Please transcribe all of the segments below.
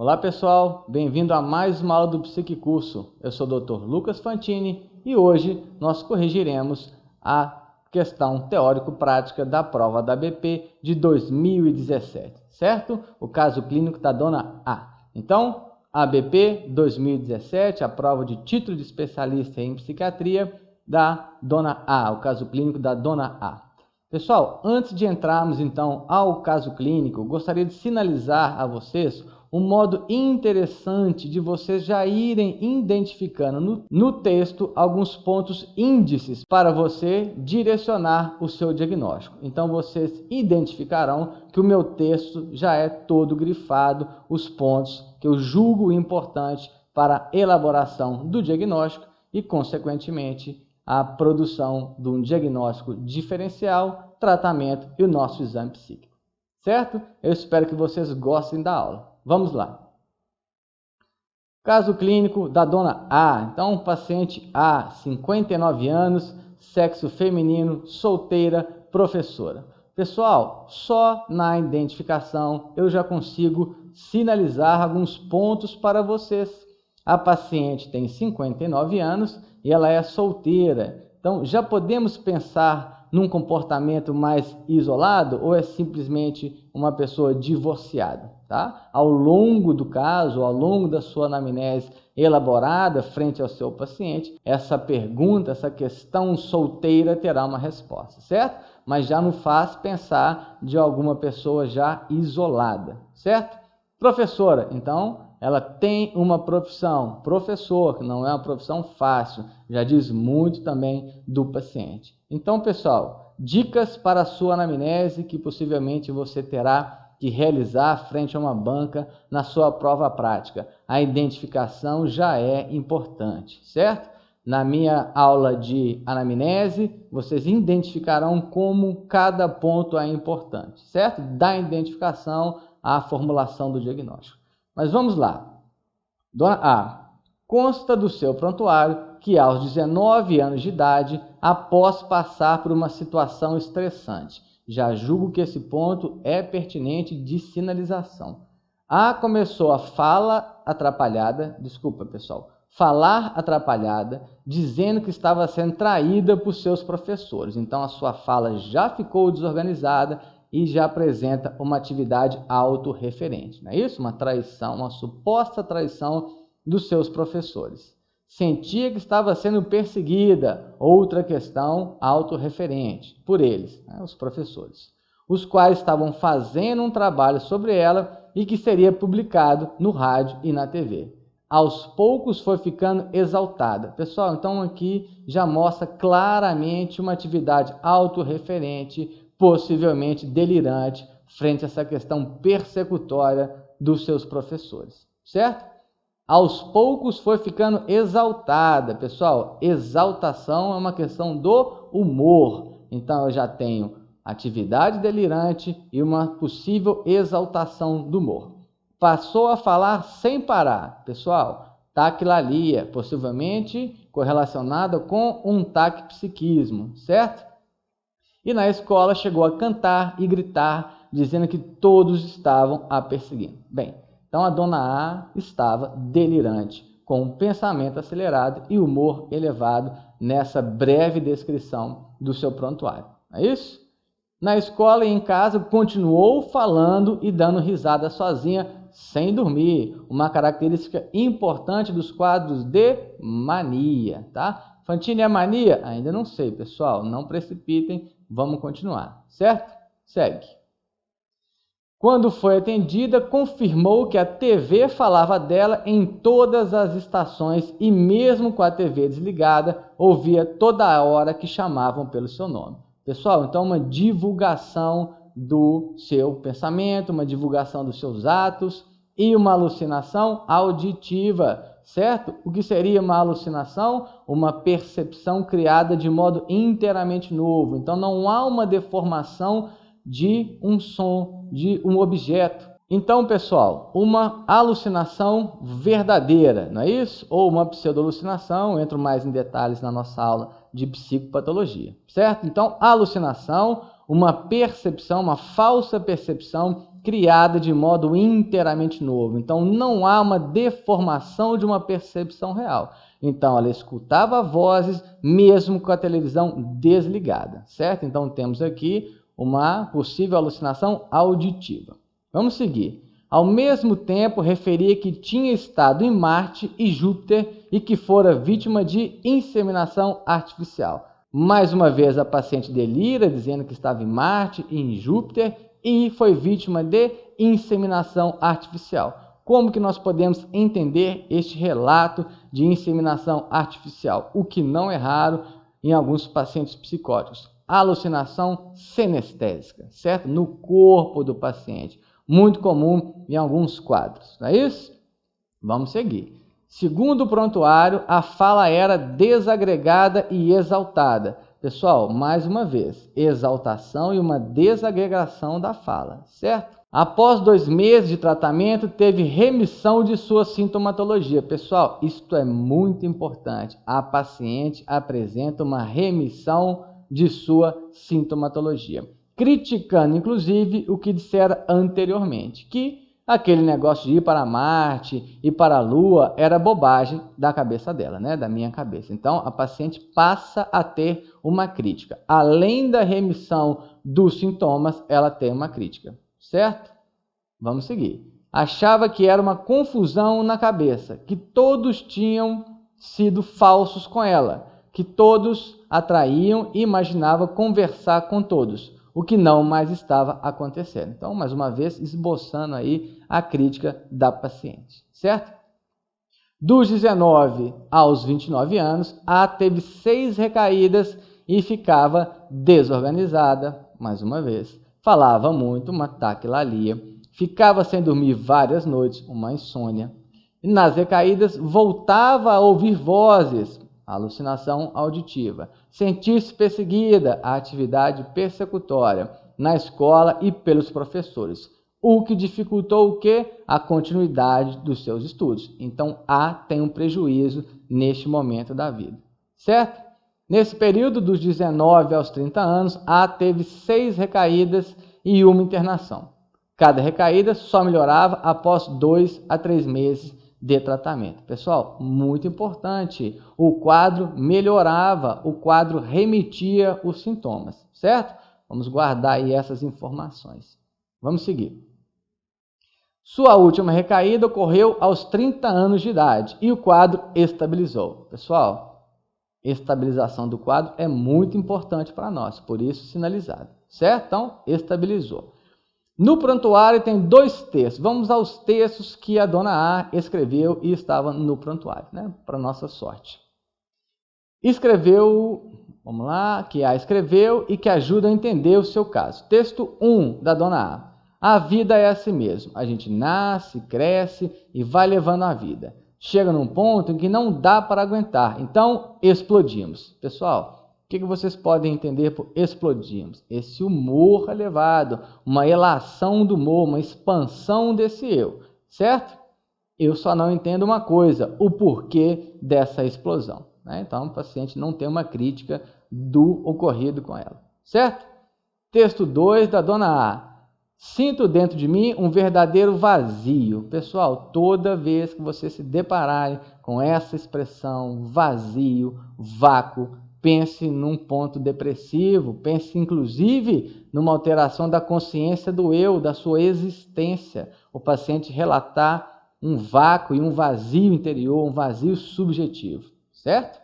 Olá pessoal, bem-vindo a mais uma aula do Psiquicurso. Eu sou o Dr. Lucas Fantini e hoje nós corrigiremos a questão teórico-prática da prova da ABP de 2017, certo? O caso clínico da dona A. Então, ABP 2017, a prova de título de especialista em psiquiatria da dona A, o caso clínico da dona A. Pessoal, antes de entrarmos então ao caso clínico, gostaria de sinalizar a vocês um modo interessante de vocês já irem identificando no texto alguns pontos índices para você direcionar o seu diagnóstico. Então vocês identificarão que o meu texto já é todo grifado, os pontos que eu julgo importante para a elaboração do diagnóstico e, consequentemente, a produção de um diagnóstico diferencial, tratamento e o nosso exame psíquico. Certo? Eu espero que vocês gostem da aula. Vamos lá. Caso clínico da dona A. Então, paciente A, 59 anos, sexo feminino, solteira, professora. Pessoal, só na identificação eu já consigo sinalizar alguns pontos para vocês. A paciente tem 59 anos e ela é solteira. Então, já podemos pensar num comportamento mais isolado ou é simplesmente uma pessoa divorciada, tá? Ao longo do caso, ao longo da sua anamnese elaborada frente ao seu paciente, essa pergunta, essa questão solteira terá uma resposta, certo? Mas já não faz pensar de alguma pessoa já isolada, certo? Professora, então, ela tem uma profissão, professor, que não é uma profissão fácil, já diz muito também do paciente. Então, pessoal, dicas para a sua anamnese que possivelmente você terá que realizar frente a uma banca na sua prova prática. A identificação já é importante, certo? Na minha aula de anamnese, vocês identificarão como cada ponto é importante, certo? Da identificação à formulação do diagnóstico. Mas vamos lá. Dona A, consta do seu prontuário que aos 19 anos de idade, após passar por uma situação estressante, já julgo que esse ponto é pertinente de sinalização. A começou a falar atrapalhada, dizendo que estava sendo traída por seus professores. Então a sua fala já ficou desorganizada e já apresenta uma atividade autorreferente, não é isso? Uma traição, uma suposta traição dos seus professores. Sentia que estava sendo perseguida, outra questão autorreferente, por eles, né, os professores, os quais estavam fazendo um trabalho sobre ela e que seria publicado no rádio e na TV. Aos poucos foi ficando exaltada. Pessoal, então aqui já mostra claramente uma atividade autorreferente, possivelmente delirante, frente a essa questão persecutória dos seus professores, certo? Aos poucos foi ficando exaltada. Pessoal, exaltação é uma questão do humor. Então eu já tenho atividade delirante e uma possível exaltação do humor. Passou a falar sem parar. Pessoal, taquilalia, possivelmente correlacionada com um taquipsiquismo, certo? E na escola chegou a cantar e gritar, dizendo que todos estavam a perseguindo. Bem, então a dona A estava delirante, com um pensamento acelerado e humor elevado nessa breve descrição do seu prontuário. Não é isso? Na escola e em casa continuou falando e dando risada sozinha, sem dormir. Uma característica importante dos quadros de mania, tá? Fantini é mania? Ainda não sei, pessoal. Não precipitem. Vamos continuar, certo? Segue. Quando foi atendida, confirmou que a TV falava dela em todas as estações e mesmo com a TV desligada, ouvia toda hora que chamavam pelo seu nome. Pessoal, então uma divulgação do seu pensamento, uma divulgação dos seus atos e uma alucinação auditiva, certo? O que seria uma alucinação? Uma percepção criada de modo inteiramente novo. Então não há uma deformação de um som, de um objeto. Então, pessoal, uma alucinação verdadeira, não é isso? Ou uma pseudo-alucinação, entro mais em detalhes na nossa aula de psicopatologia, certo? Então, alucinação, uma percepção, uma falsa percepção criada de modo inteiramente novo. Então, não há uma deformação de uma percepção real. Então, ela escutava vozes mesmo com a televisão desligada, certo? Então, temos aqui uma possível alucinação auditiva. Vamos seguir. Ao mesmo tempo, referia que tinha estado em Marte e Júpiter e que fora vítima de inseminação artificial. Mais uma vez, a paciente delira, dizendo que estava em Marte e em Júpiter e foi vítima de inseminação artificial. Como que nós podemos entender este relato de inseminação artificial? O que não é raro em alguns pacientes psicóticos. Alucinação senestésica, certo? No corpo do paciente. Muito comum em alguns quadros, não é isso? Vamos seguir. Segundo o prontuário, a fala era desagregada e exaltada. Pessoal, mais uma vez, exaltação e uma desagregação da fala, certo? Após 2 meses de tratamento, teve remissão de sua sintomatologia. Pessoal, isto é muito importante. A paciente apresenta uma remissão de sua sintomatologia, criticando, inclusive, o que dissera anteriormente, que aquele negócio de ir para Marte e para a Lua era bobagem da cabeça dela, né? Da minha cabeça. Então, a paciente passa a ter uma crítica. Além da remissão dos sintomas, ela tem uma crítica, certo? Vamos seguir. Achava que era uma confusão na cabeça, que todos tinham sido falsos com ela, que todos atraíam e imaginava conversar com todos, o que não mais estava acontecendo. Então, mais uma vez, esboçando aí a crítica da paciente, certo? Dos 19 aos 29 anos, a teve 6 recaídas e ficava desorganizada, mais uma vez. Falava muito, uma taquilalia, ficava sem dormir várias noites, uma insônia. E nas recaídas, voltava a ouvir vozes, alucinação auditiva, sentir-se perseguida, a atividade persecutória na escola e pelos professores, o que dificultou o quê? A continuidade dos seus estudos. Então, A tem um prejuízo neste momento da vida, certo? Nesse período dos 19 aos 30 anos, A teve 6 recaídas e uma internação. Cada recaída só melhorava após 2 a 3 meses de tratamento. Pessoal, muito importante, o quadro melhorava, o quadro remetia os sintomas, certo? Vamos guardar aí essas informações. Vamos seguir. Sua última recaída ocorreu aos 30 anos de idade e o quadro estabilizou. Pessoal, estabilização do quadro é muito importante para nós, por isso sinalizado, certo? Então, estabilizou. No prontuário tem 2 textos. Vamos aos textos que a dona A escreveu e estava no prontuário, né? Para nossa sorte. Escreveu, vamos lá, que A escreveu e que ajuda a entender o seu caso. Texto 1 da dona A. A vida é assim mesmo. A gente nasce, cresce e vai levando a vida. Chega num ponto em que não dá para aguentar. Então, explodimos. Pessoal, o que vocês podem entender por explodimos? Esse humor elevado, uma elação do humor, uma expansão desse eu, certo? Eu só não entendo uma coisa, o porquê dessa explosão, né? Então, o paciente não tem uma crítica do ocorrido com ela, certo? Texto 2 da dona A. Sinto dentro de mim um verdadeiro vazio. Pessoal, toda vez que vocês se depararem com essa expressão vazio, vácuo, pense num ponto depressivo, pense inclusive numa alteração da consciência do eu, da sua existência. O paciente relatar um vácuo e um vazio interior, um vazio subjetivo, certo?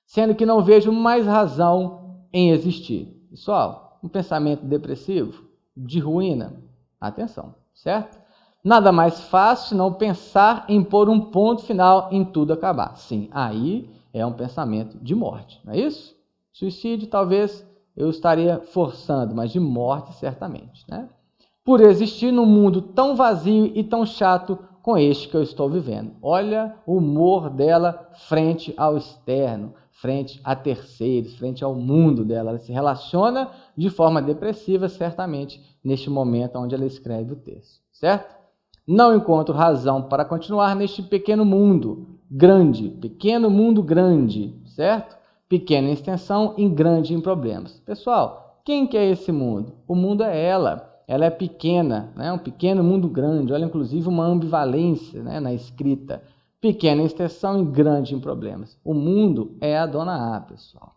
Sendo que não vejo mais razão em existir. Pessoal, um pensamento depressivo, de ruína, atenção, certo? Nada mais fácil senão pensar em pôr um ponto final em tudo acabar. Sim, aí é um pensamento de morte, não é isso? Suicídio talvez eu estaria forçando, mas de morte certamente, né? Por existir num mundo tão vazio e tão chato com este que eu estou vivendo. Olha o humor dela frente ao externo, frente a terceiros, frente ao mundo dela. Ela se relaciona de forma depressiva, certamente, neste momento onde ela escreve o texto, certo? Não encontro razão para continuar neste pequeno mundo grande, pequeno mundo grande, certo? Pequena em extensão e grande em problemas. Pessoal, quem que é esse mundo? O mundo é ela. ela é pequena, né? Um pequeno mundo grande. Olha, inclusive, uma ambivalência, né, na escrita. Pequena em extensão e grande em problemas. O mundo é a dona A, pessoal.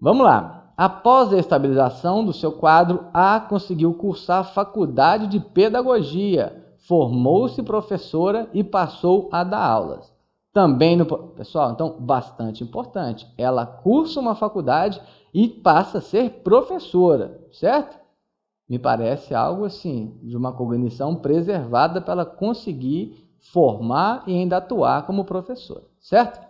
Vamos lá. Após a estabilização do seu quadro, A conseguiu cursar a faculdade de pedagogia, formou-se professora e passou a dar aulas. Também no... Pessoal, então, bastante importante. Ela cursa uma faculdade e passa a ser professora, certo? Me parece algo assim, de uma cognição preservada para ela conseguir formar e ainda atuar como professora, certo?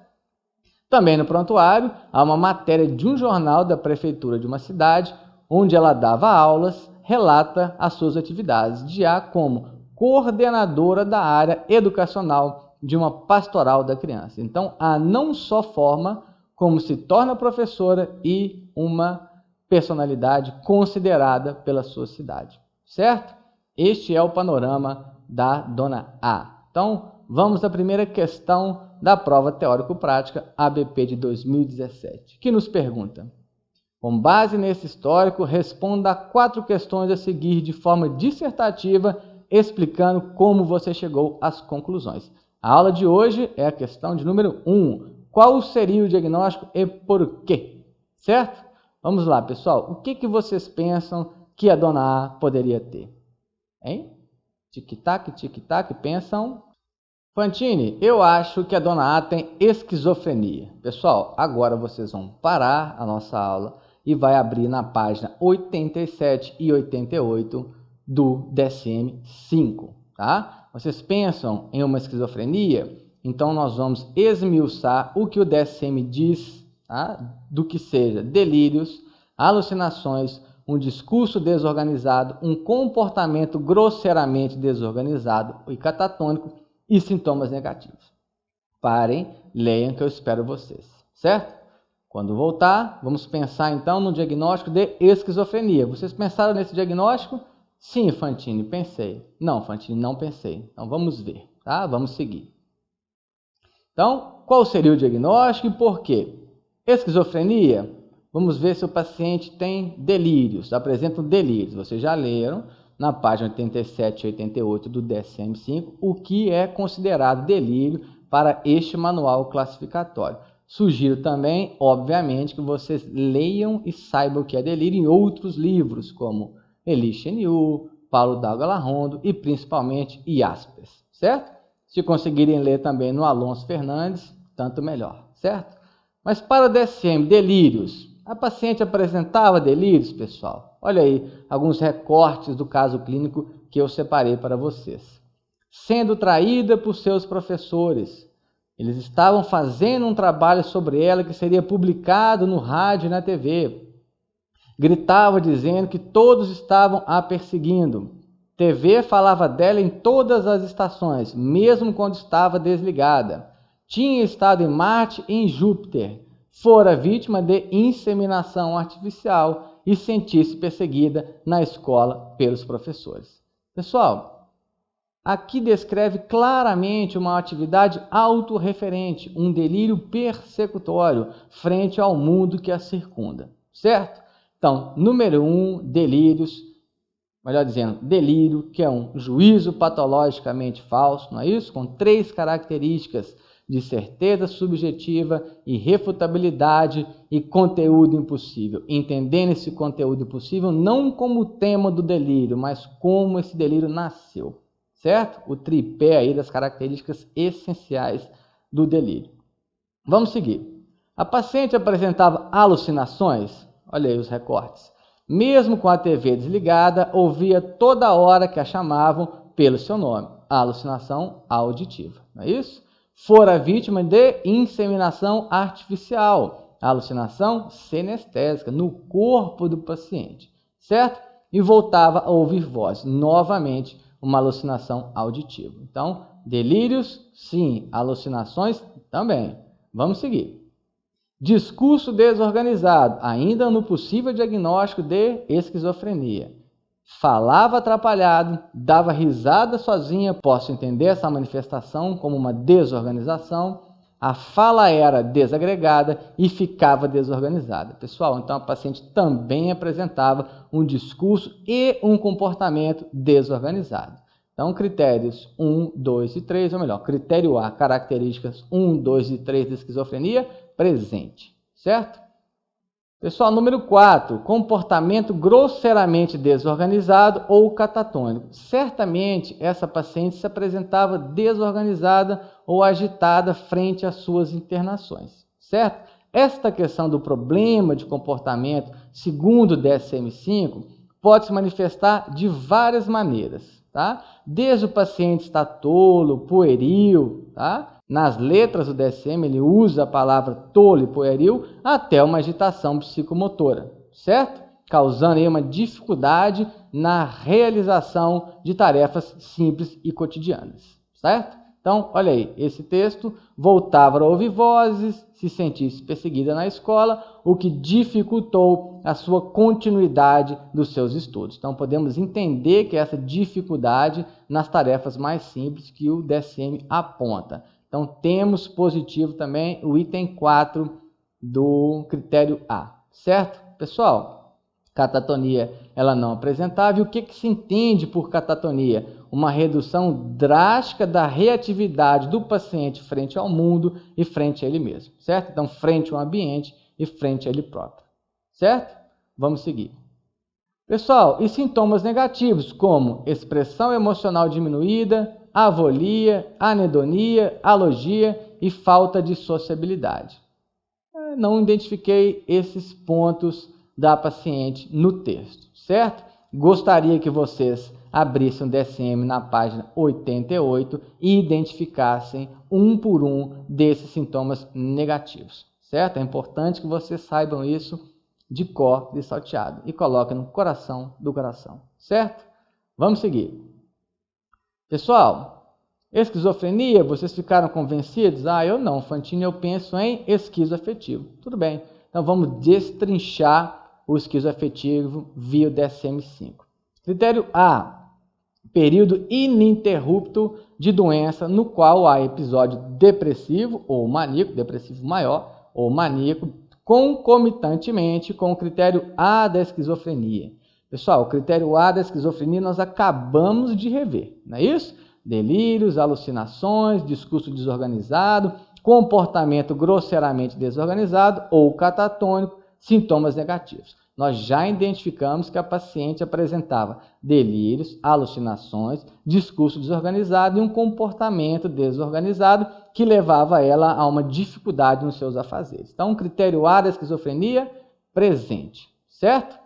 Também no prontuário, há uma matéria de um jornal da prefeitura de uma cidade, onde ela dava aulas, relata as suas atividades de A como coordenadora da área educacional de uma pastoral da criança. Então, A não só forma, como se torna professora e uma personalidade considerada pela sua cidade, certo? Este é o panorama da dona A. Então, vamos à primeira questão da prova teórico-prática ABP de 2017, que nos pergunta: com base nesse histórico, responda a 4 questões a seguir de forma dissertativa, explicando como você chegou às conclusões. A aula de hoje é a questão de número 1. Qual seria o diagnóstico e por quê? Certo? Vamos lá, pessoal. O que vocês pensam que a dona A poderia ter? Hein? Tic-tac, tic-tac, pensam. Fantini, eu acho que a dona A tem esquizofrenia. Pessoal, agora vocês vão parar a nossa aula e vai abrir na página 87 e 88 do DSM-5, tá? Vocês pensam em uma esquizofrenia? Então nós vamos esmiuçar o que o DSM diz, tá? Do que seja delírios, alucinações, um discurso desorganizado, um comportamento grosseiramente desorganizado e catatônico e sintomas negativos. Parem, leiam que eu espero vocês, certo? Quando voltar, vamos pensar então no diagnóstico de esquizofrenia. Vocês pensaram nesse diagnóstico? Sim, Fantini, pensei. Não, Fantini, não pensei. Então vamos ver, tá? Vamos seguir. Então, qual seria o diagnóstico e por quê? Esquizofrenia, vamos ver se o paciente tem delírios, apresenta delírios. Vocês já leram na página 87 e 88 do DSM-5 o que é considerado delírio para este manual classificatório. Sugiro também, obviamente, que vocês leiam e saibam o que é delírio em outros livros, como Elie Cheniou, Paulo Dago-Larrondo e principalmente Jaspers, certo? Se conseguirem ler também no Alonso Fernandes, tanto melhor, certo? Mas para o DSM, delírios. A paciente apresentava delírios, pessoal? Olha aí alguns recortes do caso clínico que eu separei para vocês. Sendo traída por seus professores. Eles estavam fazendo um trabalho sobre ela que seria publicado no rádio e na TV. Gritava dizendo que todos estavam a perseguindo. TV falava dela em todas as estações, mesmo quando estava desligada. Tinha estado em Marte e em Júpiter. Fora vítima de inseminação artificial e sentisse perseguida na escola pelos professores. Pessoal, aqui descreve claramente uma atividade autorreferente, um delírio persecutório frente ao mundo que a circunda, certo? Então, número 1, delírios, melhor dizendo, delírio, que é um juízo patologicamente falso, não é isso? Com 3 características de certeza subjetiva, irrefutabilidade e conteúdo impossível. Entendendo esse conteúdo impossível não como tema do delírio, mas como esse delírio nasceu, certo? O tripé aí das características essenciais do delírio. Vamos seguir. A paciente apresentava alucinações, olha aí os recortes. Mesmo com a TV desligada, ouvia toda hora que a chamavam pelo seu nome. A alucinação auditiva, não é isso? Fora vítima de inseminação artificial, alucinação senestésica no corpo do paciente, certo? E voltava a ouvir voz, novamente uma alucinação auditiva. Então, delírios, sim, alucinações também. Vamos seguir. Discurso desorganizado, ainda no possível diagnóstico de esquizofrenia. Falava atrapalhado, dava risada sozinha. Posso entender essa manifestação como uma desorganização. A fala era desagregada e ficava desorganizada. Pessoal, então a paciente também apresentava um discurso e um comportamento desorganizado. Então, critérios 1, 2 e 3, ou melhor, critério A, características 1, 2 e 3 da esquizofrenia, presente, certo? Pessoal, número 4, comportamento grosseiramente desorganizado ou catatônico. Certamente, essa paciente se apresentava desorganizada ou agitada frente às suas internações, certo? Esta questão do problema de comportamento, segundo o DSM-5, pode se manifestar de várias maneiras, tá? Desde o paciente estar tolo, pueril, tá? Nas letras do DSM, ele usa a palavra tolo e pueril até uma agitação psicomotora, certo? Causando aí uma dificuldade na realização de tarefas simples e cotidianas, certo? Então, olha aí, esse texto voltava a ouvir vozes, se sentisse perseguida na escola, o que dificultou a sua continuidade dos seus estudos. Então, podemos entender que essa dificuldade nas tarefas mais simples que o DSM aponta. Então, temos positivo também o item 4 do critério A, certo? Pessoal, catatonia ela não apresentava. E o que se entende por catatonia? Uma redução drástica da reatividade do paciente frente ao mundo e frente a ele mesmo, certo? Então, frente ao ambiente e frente a ele próprio, certo? Vamos seguir. Pessoal, e sintomas negativos, como expressão emocional diminuída, avolia, anedonia, alogia e falta de sociabilidade. Não identifiquei esses pontos da paciente no texto, certo? Gostaria que vocês abrissem o DSM na página 88 e identificassem um por um desses sintomas negativos, certo? É importante que vocês saibam isso de cor e salteado e coloquem no coração do coração, certo? Vamos seguir. Pessoal, esquizofrenia, vocês ficaram convencidos? Eu não, Fantini, eu penso em esquizoafetivo. Tudo bem, então vamos destrinchar o esquizoafetivo via o DSM-5. Critério A, período ininterrupto de doença no qual há episódio depressivo ou maníaco, depressivo maior ou maníaco, concomitantemente com o critério A da esquizofrenia. Pessoal, o critério A da esquizofrenia nós acabamos de rever, não é isso? Delírios, alucinações, discurso desorganizado, comportamento grosseiramente desorganizado ou catatônico, sintomas negativos. Nós já identificamos que a paciente apresentava delírios, alucinações, discurso desorganizado e um comportamento desorganizado que levava ela a uma dificuldade nos seus afazeres. Então, o critério A da esquizofrenia, presente, certo?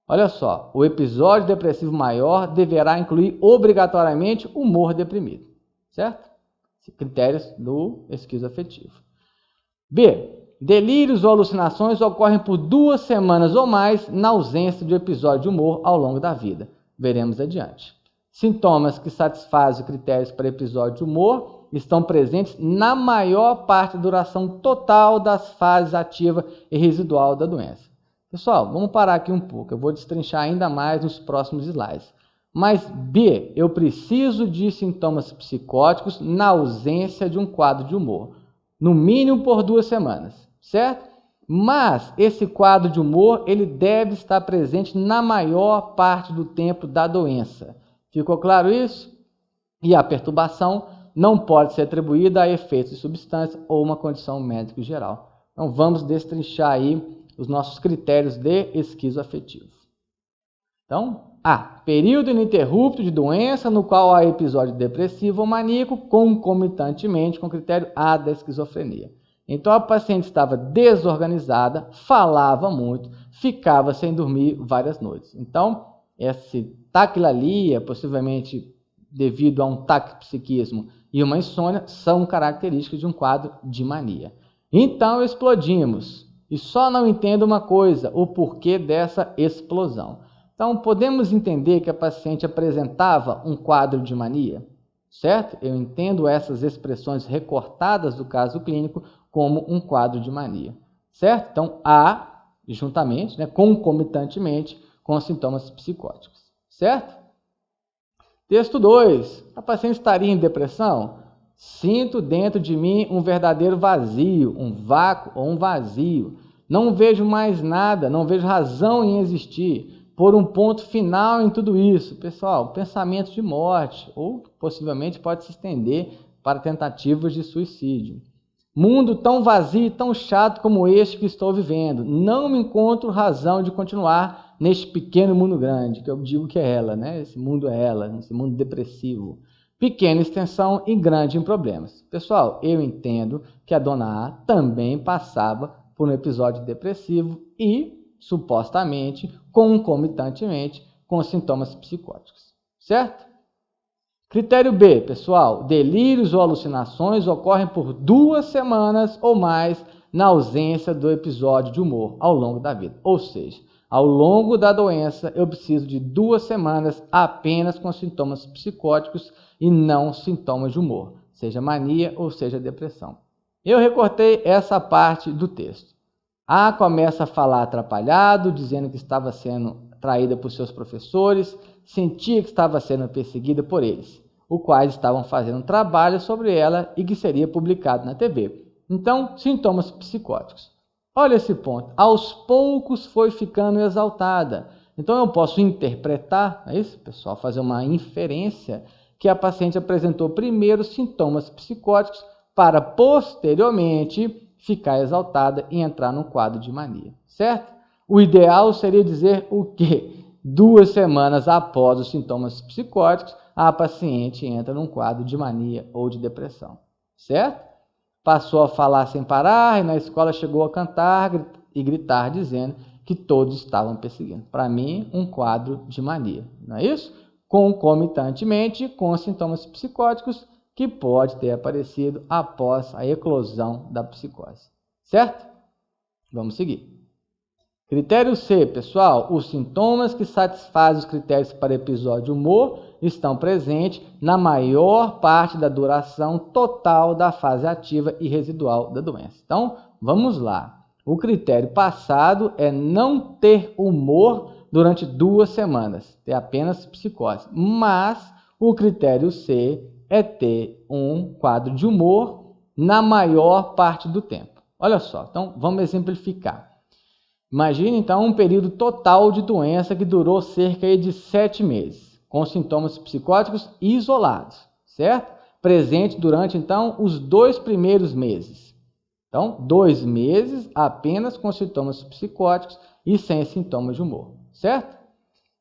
Olha só, o episódio depressivo maior deverá incluir obrigatoriamente humor deprimido, certo? Critérios do esquizoafetivo. B. Delírios ou alucinações ocorrem por 2 semanas ou mais na ausência de episódio de humor ao longo da vida. Veremos adiante. Sintomas que satisfazem os critérios para episódio de humor estão presentes na maior parte da duração total das fases ativa e residual da doença. Pessoal, vamos parar aqui um pouco. Eu vou destrinchar ainda mais nos próximos slides. Mas B, eu preciso de sintomas psicóticos na ausência de um quadro de humor. No mínimo por 2 semanas, certo? Mas esse quadro de humor, ele deve estar presente na maior parte do tempo da doença. Ficou claro isso? E a perturbação não pode ser atribuída a efeitos de substância ou uma condição médica geral. Então vamos destrinchar aí os nossos critérios de esquizoafetivo. Então, A. Período ininterrupto de doença no qual há episódio depressivo ou maníaco concomitantemente com o critério A da esquizofrenia. Então, a paciente estava desorganizada, falava muito, ficava sem dormir várias noites. Então, essa taquilalia, possivelmente devido a um taquipsiquismo e uma insônia, são características de um quadro de mania. Então, explodimos. E só não entendo uma coisa, o porquê dessa explosão. Então, podemos entender que a paciente apresentava um quadro de mania, certo? Eu entendo essas expressões recortadas do caso clínico como um quadro de mania, certo? Então, A, juntamente, concomitantemente com os sintomas psicóticos, certo? Texto 2. A paciente estaria em depressão? Sinto dentro de mim um verdadeiro vazio, um vácuo ou um vazio. Não vejo mais nada, não vejo razão em existir. Por um ponto final em tudo isso. Pessoal, pensamento de morte, ou possivelmente pode se estender para tentativas de suicídio. Mundo tão vazio e tão chato como este que estou vivendo. Não me encontro razão de continuar neste pequeno mundo grande, que eu digo que é ela, né? Esse mundo é ela, esse mundo depressivo. Pequena extensão e grande em problemas. Pessoal, eu entendo que a dona A também passava por um episódio depressivo e, supostamente, concomitantemente, com sintomas psicóticos. Certo? Critério B, pessoal, delírios ou alucinações ocorrem por 2 semanas ou mais na ausência do episódio de humor ao longo da vida. Ou seja, ao longo da doença eu preciso de 2 semanas apenas com sintomas psicóticos e não sintomas de humor, seja mania ou seja depressão. Eu recortei essa parte do texto. A começa a falar atrapalhado, dizendo que estava sendo traída por seus professores, sentia que estava sendo perseguida por eles, os quais estavam fazendo um trabalho sobre ela e que seria publicado na TV. Então, sintomas psicóticos. Olha esse ponto. Aos poucos foi ficando exaltada. Então, eu posso interpretar, é isso, pessoal, fazer uma inferência que a paciente apresentou primeiro sintomas psicóticos para posteriormente ficar exaltada e entrar num quadro de mania, certo? O ideal seria dizer o quê? 2 semanas após os sintomas psicóticos, a paciente entra num quadro de mania ou de depressão, certo? Passou a falar sem parar e na escola chegou a cantar e gritar dizendo que todos estavam perseguindo. Para mim, um quadro de mania, não é isso? Concomitantemente com sintomas psicóticos que pode ter aparecido após a eclosão da psicose, certo? Vamos seguir. Critério C, pessoal, os sintomas que satisfazem os critérios para episódio de humor estão presentes na maior parte da duração total da fase ativa e residual da doença. Então, vamos lá. O critério passado é não ter humor durante 2 semanas, ter apenas psicose. Mas o critério C é ter um quadro de humor na maior parte do tempo. Olha só, então vamos exemplificar. Imagine então um período total de doença que durou cerca de 7 meses, com sintomas psicóticos isolados, certo? Presente durante então os 2 primeiros meses. Então, 2 meses apenas com sintomas psicóticos e sem sintomas de humor, certo?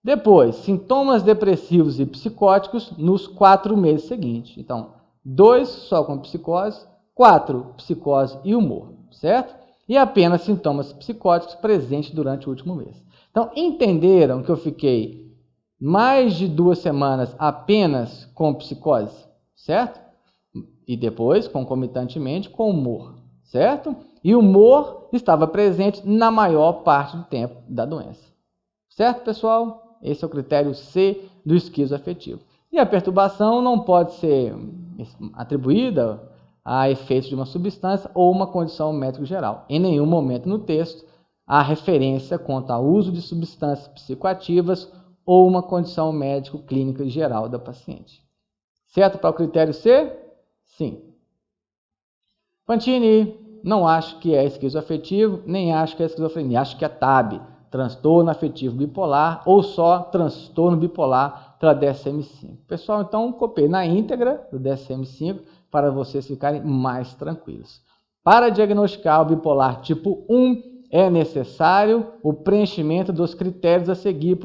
Depois, sintomas depressivos e psicóticos nos 4 meses seguintes. Então, 2 só com psicose, 4 psicose e humor, certo? E apenas sintomas psicóticos presentes durante o último mês. Então, entenderam que eu fiquei mais de 2 semanas apenas com psicose, certo? E depois, concomitantemente, com humor, certo? E o humor estava presente na maior parte do tempo da doença. Certo, pessoal? Esse é o critério C do esquizoafetivo. E a perturbação não pode ser atribuída a efeitos de uma substância ou uma condição médico geral. Em nenhum momento no texto há referência quanto ao uso de substâncias psicoativas ou uma condição médico clínica geral da paciente. Certo para o critério C? Sim. Fantini, não acho que é esquizoafetivo, nem acho que é esquizofrenia, acho que é TAB, transtorno afetivo bipolar, ou só transtorno bipolar pela DSM-5. Pessoal, então copiei na íntegra do DSM-5 para vocês ficarem mais tranquilos. Para diagnosticar o bipolar tipo 1, é necessário o preenchimento dos critérios a seguir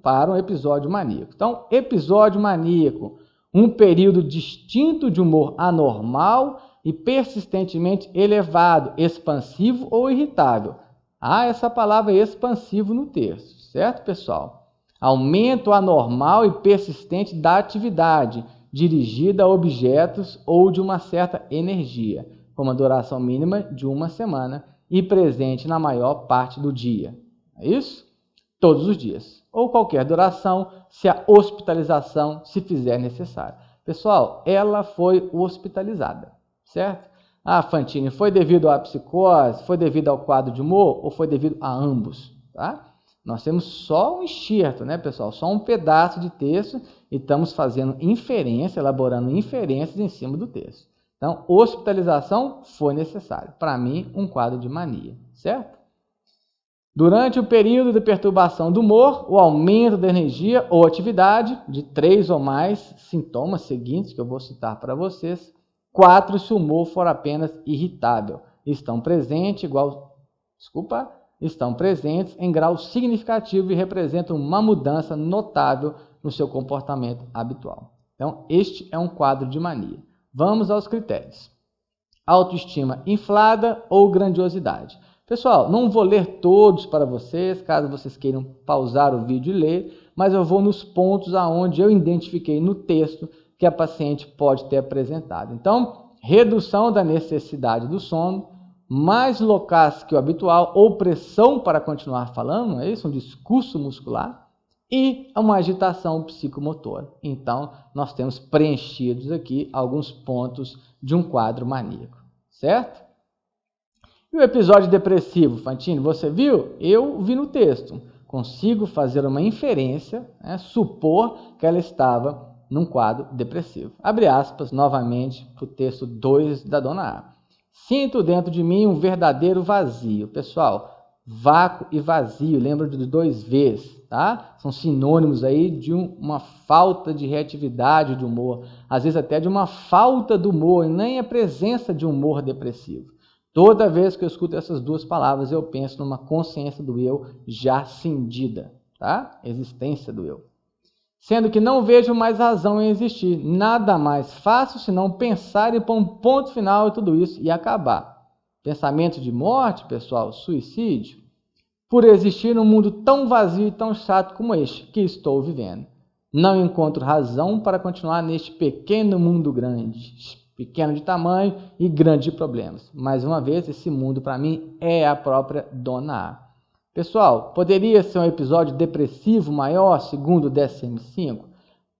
para um episódio maníaco. Então, episódio maníaco, um período distinto de humor anormal e persistentemente elevado, expansivo ou irritável. Há essa palavra expansivo no texto, certo, pessoal? Aumento anormal e persistente da atividade, dirigida a objetos ou de uma certa energia, com uma duração mínima de 1 semana e presente na maior parte do dia. É isso? Todos os dias. Ou qualquer duração, se a hospitalização se fizer necessário. Pessoal, ela foi hospitalizada, certo? Ah, Fantini, foi devido à psicose, foi devido ao quadro de humor ou foi devido a ambos, tá? Nós temos só um enxerto, né, pessoal? Só um pedaço de texto e estamos fazendo inferência, elaborando inferências em cima do texto. Então, hospitalização foi necessária. Para mim, um quadro de mania, certo? Durante o período de perturbação do humor, o aumento da energia ou atividade de 3 ou mais sintomas seguintes, que eu vou citar para vocês. 4 se o humor for apenas irritável. Estão presentes em grau significativo e representam uma mudança notável no seu comportamento habitual. Então, este é um quadro de mania. Vamos aos critérios. Autoestima inflada ou grandiosidade. Pessoal, não vou ler todos para vocês, caso vocês queiram pausar o vídeo e ler, mas eu vou nos pontos aonde eu identifiquei no texto que a paciente pode ter apresentado. Então, redução da necessidade do sono, mais locais que o habitual ou pressão para continuar falando, não é isso? Um discurso muscular e uma agitação psicomotora. Então, nós temos preenchidos aqui alguns pontos de um quadro maníaco, certo? E o episódio depressivo, Fantini, você viu? Eu vi no texto. Consigo fazer uma inferência, supor que ela estava num quadro depressivo. Abre aspas novamente para o texto 2 da dona A. Sinto dentro de mim um verdadeiro vazio. Pessoal, vácuo e vazio, lembra de 2 vezes, tá? São sinônimos aí de uma falta de reatividade de humor, às vezes até de uma falta de humor e nem a presença de humor depressivo. Toda vez que eu escuto essas 2 palavras, eu penso numa consciência do eu já cindida, tá? Existência do eu. Sendo que não vejo mais razão em existir. Nada mais fácil senão pensar e pôr um ponto final em tudo isso e acabar. Pensamento de morte, pessoal, suicídio, por existir num mundo tão vazio e tão chato como este que estou vivendo. Não encontro razão para continuar neste pequeno mundo grande, pequeno de tamanho e grande de problemas. Mais uma vez, esse mundo para mim é a própria dona A. Pessoal, poderia ser um episódio depressivo maior, segundo o DSM-5?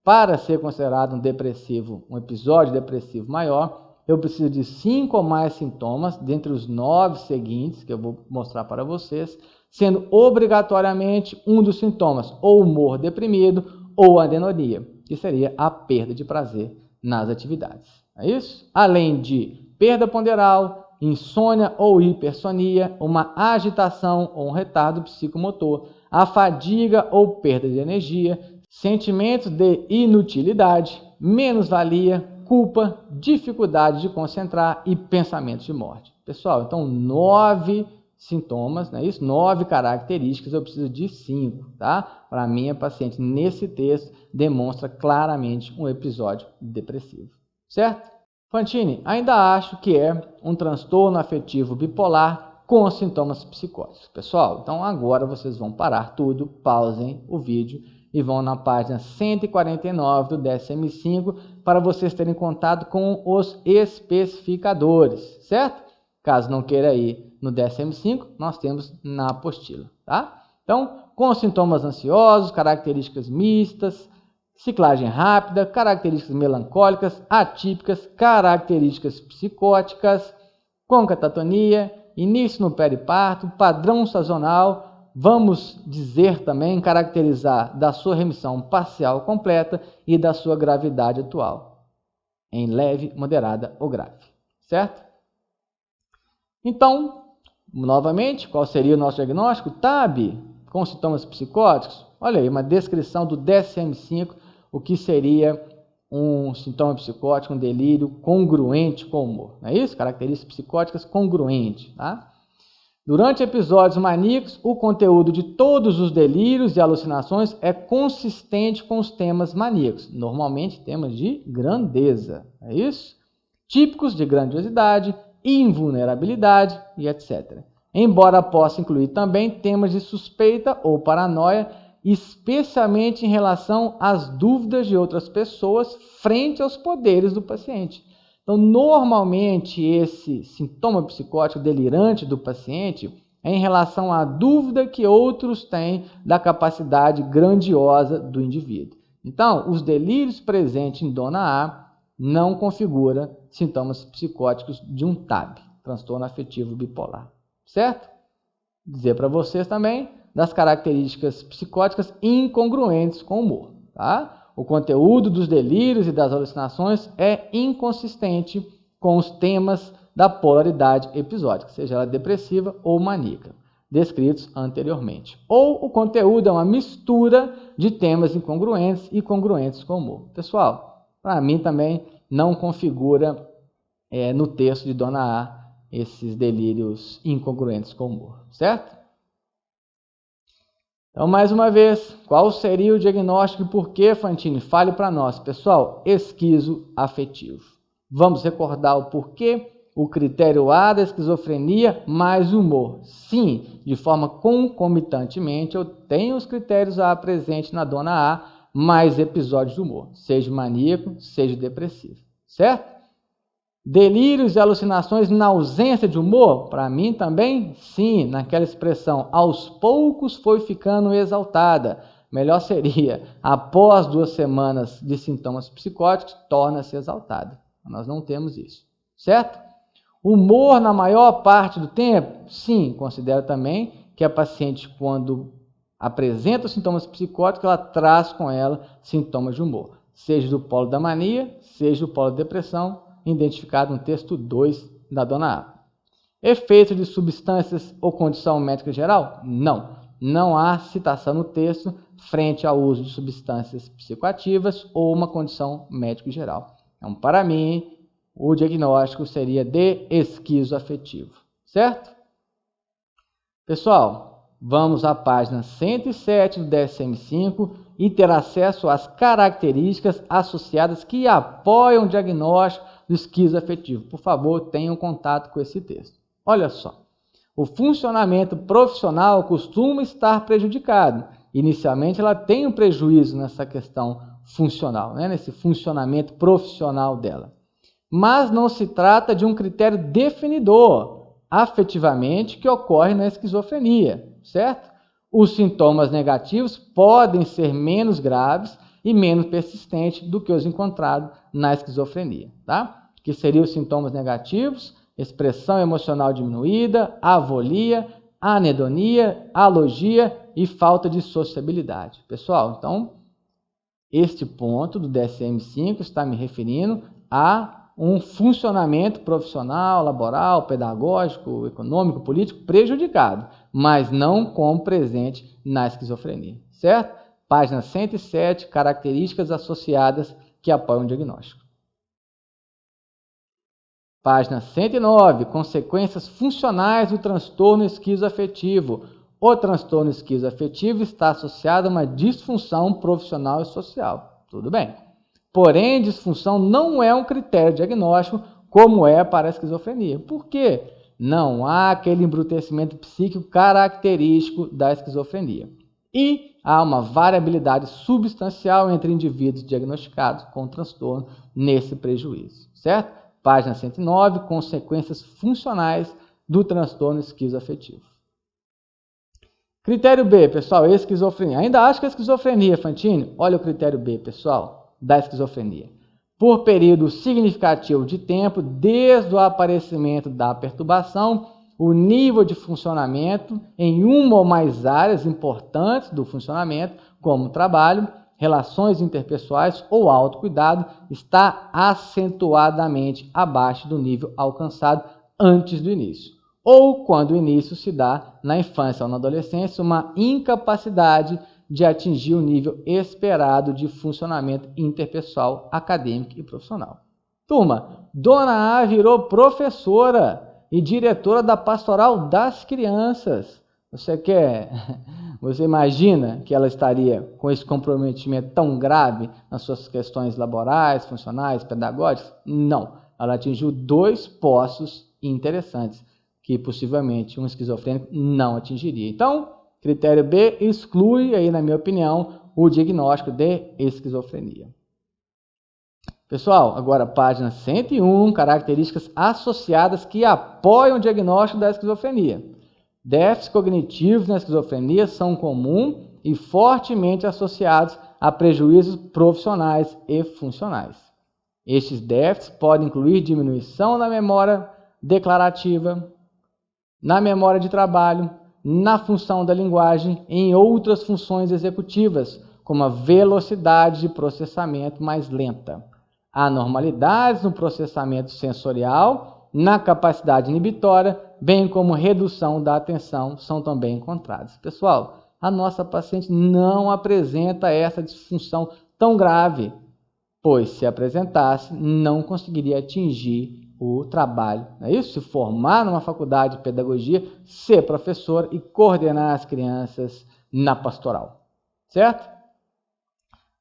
Para ser considerado um episódio depressivo maior, eu preciso de 5 ou mais sintomas, dentre os 9 seguintes, que eu vou mostrar para vocês, sendo obrigatoriamente um dos sintomas ou humor deprimido ou anedonia, que seria a perda de prazer nas atividades. É isso? Além de perda ponderal, insônia ou hipersonia, uma agitação ou um retardo psicomotor, a fadiga ou perda de energia, sentimentos de inutilidade, menos-valia, culpa, dificuldade de concentrar e pensamentos de morte. Pessoal, então 9 sintomas, não é isso? 9 características, eu preciso de 5, tá? Para a minha paciente, nesse texto, demonstra claramente um episódio depressivo, certo? Fantini, ainda acho que é um transtorno afetivo bipolar com sintomas psicóticos. Pessoal, então agora vocês vão parar tudo, pausem o vídeo e vão na página 149 do DSM-5 para vocês terem contato com os especificadores, certo? Caso não queira ir no DSM-5, nós temos na apostila, tá? Então, com sintomas ansiosos, características mistas, ciclagem rápida, características melancólicas, atípicas, características psicóticas, com catatonia, início no periparto, padrão sazonal, vamos dizer também, caracterizar da sua remissão parcial completa e da sua gravidade atual, em leve, moderada ou grave, certo? Então, novamente, qual seria o nosso diagnóstico? TAB, com sintomas psicóticos. Olha aí, uma descrição do DSM-5, o que seria um sintoma psicótico, um delírio congruente com o humor. Não é isso? Características psicóticas congruentes, tá? Durante episódios maníacos, o conteúdo de todos os delírios e alucinações é consistente com os temas maníacos, normalmente temas de grandeza, é isso? Típicos de grandiosidade, invulnerabilidade e etc. Embora possa incluir também temas de suspeita ou paranoia, especialmente em relação às dúvidas de outras pessoas frente aos poderes do paciente. Então, normalmente, esse sintoma psicótico delirante do paciente é em relação à dúvida que outros têm da capacidade grandiosa do indivíduo. Então, os delírios presentes em dona A não configura sintomas psicóticos de um TAB, transtorno afetivo bipolar, certo? Dizer para vocês também das características psicóticas incongruentes com o humor, tá? O conteúdo dos delírios e das alucinações é inconsistente com os temas da polaridade episódica, seja ela depressiva ou maníaca, descritos anteriormente. Ou o conteúdo é uma mistura de temas incongruentes e congruentes com o humor. Pessoal, para mim também não configura no texto de Dona A esses delírios incongruentes com o humor, certo? Então, mais uma vez, qual seria o diagnóstico e por que, Fantini? Fale para nós. Pessoal, esquizoafetivo. Vamos recordar o porquê? O critério A da esquizofrenia mais humor. Sim, de forma concomitantemente, eu tenho os critérios A presentes na Dona A, mais episódios de humor, seja maníaco, seja depressivo, certo? Delírios e alucinações na ausência de humor? Para mim também, sim, naquela expressão, aos poucos foi ficando exaltada. Melhor seria, após 2 semanas de sintomas psicóticos, torna-se exaltada. Nós não temos isso, certo? Humor na maior parte do tempo? Sim, considero também que a paciente, quando apresenta os sintomas psicóticos, ela traz com ela sintomas de humor, seja do polo da mania, seja do polo da depressão, identificado no texto 2 da Dona A. Efeito de substâncias ou condição médica geral? Não. Não há citação no texto frente ao uso de substâncias psicoativas ou uma condição médica geral. Então, para mim, o diagnóstico seria de esquizoafetivo, certo? Pessoal, vamos à página 107 do DSM-5 e ter acesso às características associadas que apoiam o diagnóstico do esquizoafetivo. Por favor, tenham contato com esse texto. Olha só, o funcionamento profissional costuma estar prejudicado. Inicialmente, ela tem um prejuízo nessa questão funcional, nesse funcionamento profissional dela. Mas não se trata de um critério definidor, afetivamente, que ocorre na esquizofrenia, certo? Os sintomas negativos podem ser menos graves e menos persistentes do que os encontrados na esquizofrenia, tá? Que seriam os sintomas negativos: expressão emocional diminuída, avolia, anedonia, alogia e falta de sociabilidade. Pessoal, então, este ponto do DSM-5 está me referindo a um funcionamento profissional, laboral, pedagógico, econômico, político prejudicado, mas não como presente na esquizofrenia, certo? Página 107, características associadas que apoiam o diagnóstico. Página 109, consequências funcionais do transtorno esquizoafetivo. O transtorno esquizoafetivo está associado a uma disfunção profissional e social. Tudo bem. Porém, disfunção não é um critério diagnóstico como é para a esquizofrenia. Por quê? Não há aquele embrutecimento psíquico característico da esquizofrenia. E há uma variabilidade substancial entre indivíduos diagnosticados com transtorno nesse prejuízo, certo? Página 109, consequências funcionais do transtorno esquizoafetivo. Critério B, pessoal, esquizofrenia. Ainda acho que é esquizofrenia, Fantini? Olha o critério B, pessoal, da esquizofrenia. Por período significativo de tempo, desde o aparecimento da perturbação, o nível de funcionamento em uma ou mais áreas importantes do funcionamento, como trabalho, relações interpessoais ou autocuidado, está acentuadamente abaixo do nível alcançado antes do início. Ou quando o início se dá na infância ou na adolescência, uma incapacidade de atingir o nível esperado de funcionamento interpessoal, acadêmico e profissional. Turma, Dona A virou professora e diretora da Pastoral das Crianças. Você imagina que ela estaria com esse comprometimento tão grave nas suas questões laborais, funcionais, pedagógicas? Não. Ela atingiu 2 postos interessantes que possivelmente um esquizofrênico não atingiria. Então, critério B exclui, aí, na minha opinião, o diagnóstico de esquizofrenia. Pessoal, agora página 101, características associadas que apoiam o diagnóstico da esquizofrenia. Déficits cognitivos na esquizofrenia são comuns e fortemente associados a prejuízos profissionais e funcionais. Estes déficits podem incluir diminuição na memória declarativa, na memória de trabalho, na função da linguagem e em outras funções executivas, como a velocidade de processamento mais lenta. Anormalidades no processamento sensorial, na capacidade inibitória, bem como redução da atenção são também encontradas. Pessoal, a nossa paciente não apresenta essa disfunção tão grave, pois se apresentasse, não conseguiria atingir o trabalho, não é isso? Se formar numa faculdade de pedagogia, ser professor e coordenar as crianças na pastoral, certo?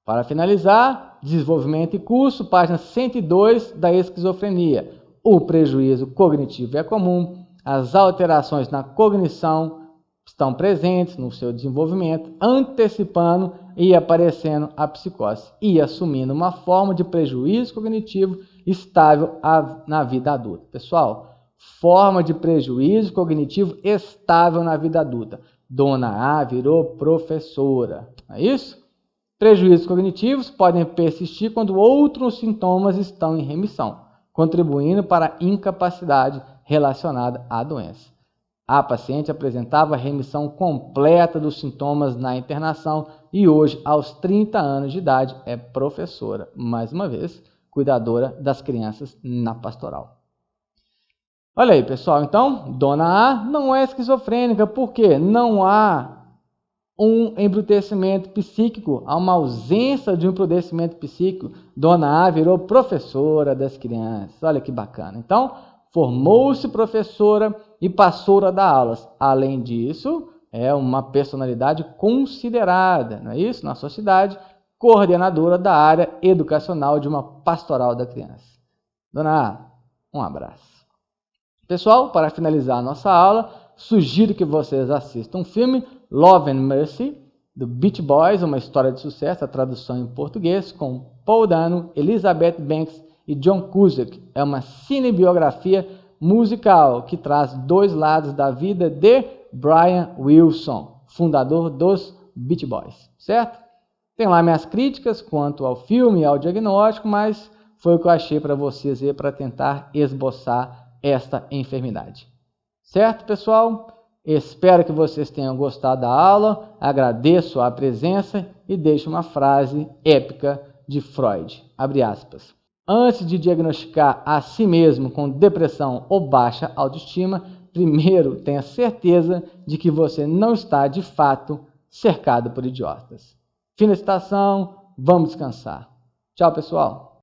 Para finalizar, desenvolvimento e curso, página 102 da esquizofrenia. O prejuízo cognitivo é comum, as alterações na cognição estão presentes no seu desenvolvimento, antecipando e aparecendo a psicose e assumindo uma forma de prejuízo cognitivo estável na vida adulta. Pessoal, forma de prejuízo cognitivo estável na vida adulta. Dona A virou professora, não é isso? Prejuízos cognitivos podem persistir quando outros sintomas estão em remissão, contribuindo para a incapacidade relacionada à doença. A paciente apresentava remissão completa dos sintomas na internação e hoje, aos 30 anos de idade, é professora, mais uma vez, cuidadora das crianças na pastoral. Olha aí, pessoal, então, Dona A não é esquizofrênica, porque não há um embrutecimento psíquico, há uma ausência de um embrutecimento psíquico. Dona A virou professora das crianças, olha que bacana. Então, formou-se professora e passou a dar aulas. Além disso, é uma personalidade considerada, não é isso? Na sociedade, coordenadora da área educacional de uma pastoral da criança. Dona A, um abraço. Pessoal, para finalizar a nossa aula, sugiro que vocês assistam o filme Love and Mercy, do Beach Boys, uma história de sucesso, a tradução em português, com Paul Dano, Elizabeth Banks e John Cusack. É uma cinebiografia musical que traz dois lados da vida de Brian Wilson, fundador dos Beach Boys, certo? Tem lá minhas críticas quanto ao filme e ao diagnóstico, mas foi o que eu achei para vocês aí para tentar esboçar esta enfermidade. Certo, pessoal? Espero que vocês tenham gostado da aula, agradeço a presença e deixo uma frase épica de Freud, abre aspas. Antes de diagnosticar a si mesmo com depressão ou baixa autoestima, primeiro tenha certeza de que você não está, de fato, cercado por idiotas. Fim da citação, vamos descansar. Tchau, pessoal!